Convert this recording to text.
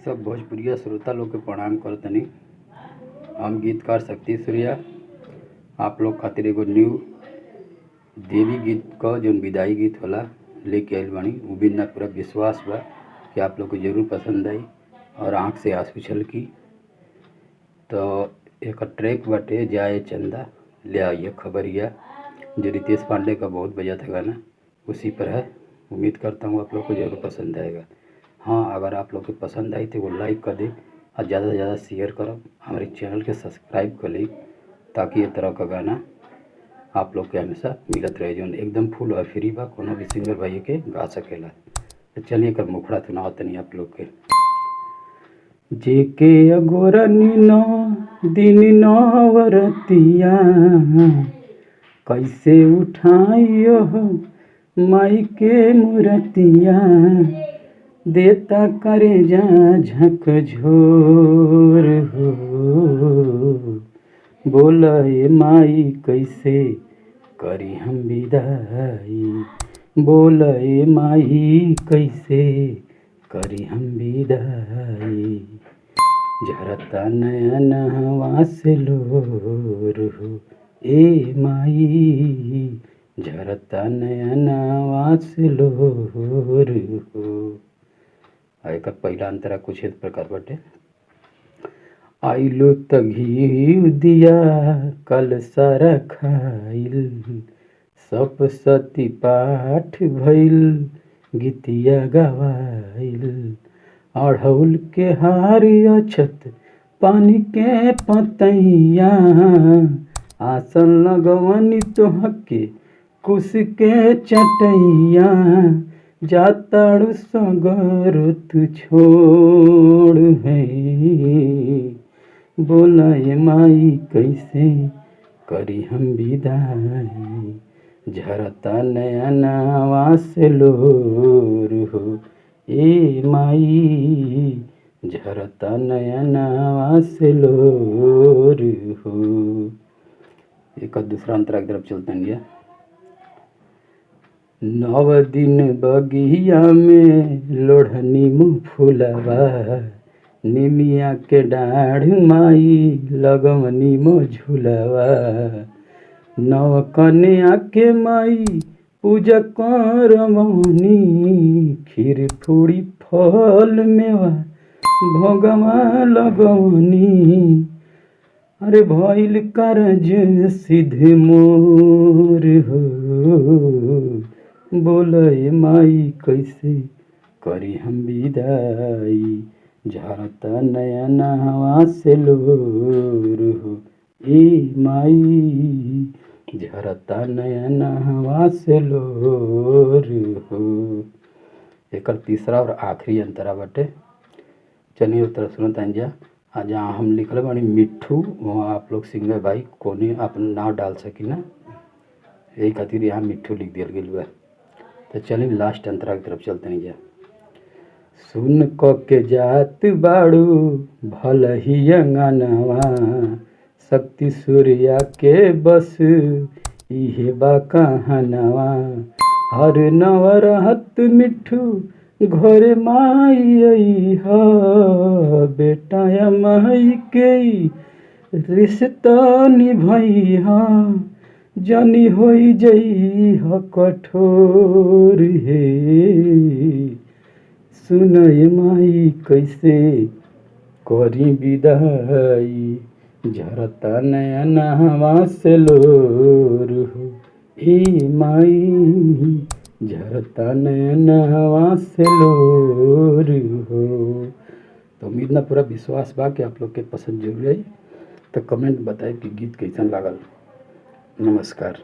सब भोजपुरिया श्रोता लोग के प्रणाम करतनी। हम गीतकार शक्ति सूर्या आप लोग खातिर एगो न्यू देवी गीत क जौन विदाई गीत होला लेके आइल बानी। उम्मीद ना पूरा विश्वास बा कि आप लोग को जरूर पसंद आई और आँख से आंसू छलकी। तो एक ट्रैक बाटे जाए चंदा ले आइए खबरिया, जो रितेश पांडे का बहुत बजा था गाना, उसी पर है। उम्मीद करता हूँ आप लोग को ज़रूर पसंद आएगा। हाँ, अगर आप लोग को पसंद आई तो वो लाइक कर दें और ज़्यादा से ज़्यादा शेयर करो। हमारे चैनल के सब्सक्राइब कर लें ताकि ये तरह का गाना आप लोग के हमेशा मिलत रहे, जो एकदम फुल और फ्री बा, कोनो भी सिंगर भाई के गा सकेला। तो चलिए कर मुखड़ा सुनाओ तनी आप लोग के। जेके अगोरनी नौ दिन नवरतिया कैसे उठाइयो माई के मूर्तिया, देता करे जा झक झोर हो। बोला ए माई कैसे करी हम विदाई, बोला ए माई कैसे करी हम विदाई। झरता नयन हवा से लोर हो ए माई, झरता नयन हवा से लोर हो। एकर पहला अंतरा कुछ इस प्रकार बाटे। आइलो त घी दिया कल सारा खाइल, सब सती पाठ भइल गीतिया गवाइल। अढ़ौल के हार अछत पानी के पतैया, आसन लगवनी तोहके कुश के चटैया। जाताड़ू सगर तू छोड़ है, बोला ये माई कैसे करी हम विदाई। झरता नयन हवा से लोर हो ए माई, झरता नयन हवा से लोर हो। एक दूसरा अंतरा की तरफ चलते हैं। नव दिन बगिया में लोढ़नी मुँह फुलवा, निमिया के डाढ़ माई लगवनी मो झुलवा। नव कन्या के माई पूजा करवनी, खीर पूरी फल मेवा भोगवा लगवनी। अरे भइल कारज सिद्ध मोर हो, बोला ए माई कैसे करी हम विदाई। झरता नयन हवा से लोर हो ए माई, झरता नयन हवा से लोर हो। एक तीसरा और आखिरी अंतरा बाटे। चलिए उत्तर सुनता जा। आज जहाँ हम लिखल बानी मिट्ठू, वहाँ आप लोग सिंगर भाई कोने अपन नाम डाल सकी ना, यही खातिर यहाँ मिट्ठू लिख दिया गया बा। तो चलिए लास्ट अंतरा की तरफ चलते नहीं जा। सुन क के जात बाड़ू भल ही अंगनवा, शक्ति सूर्या के बस इहे बा कहनवा। हर नवरहत मिट्ठू घरे माई आई हा, बेटा या माई के रिश्ता निभाई हा। जानी होई जई हा कठोर हे, सुन ये माई कैसे करी विदाई। झरता नयन हवा से लोर हो ए माई, झरता नयन हवा से लोर हो। तो उम्मीद ना पूरा विश्वास बा कि आप लोग के पसंद जरूर आई। तो कमेंट बताए कि गीत कैसन लागल। नमस्कार।